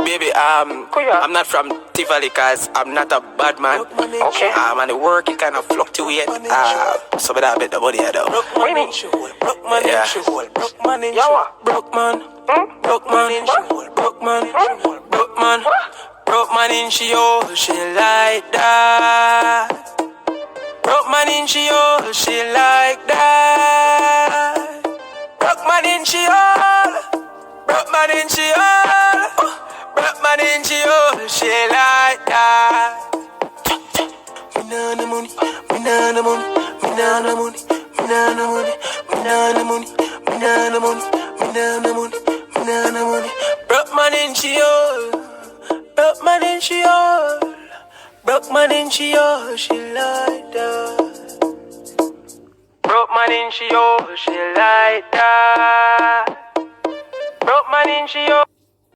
Baby, I'm not from Tivoli cause I'm not a bad man. Okay. And the work it kind of fluctuate. So but I bet the body though. What do you mean? Yeah. Yawa. Broke man, broke man, broke man, broke man, broke man in she hole, she like that. Broke man in she hole, she like that. Broke man in she hole, broke man in she hole, broke man in she hole, she like that. Me nah no money, me nah no money, me nah no money, me nah no money, me nah no money, me nah no money, me nah no money, me nah no money. Broke man in she hole, broke man in she hole, broke man in she hole, she like that. Broke man in she hole, she like that. Broke man in she hole.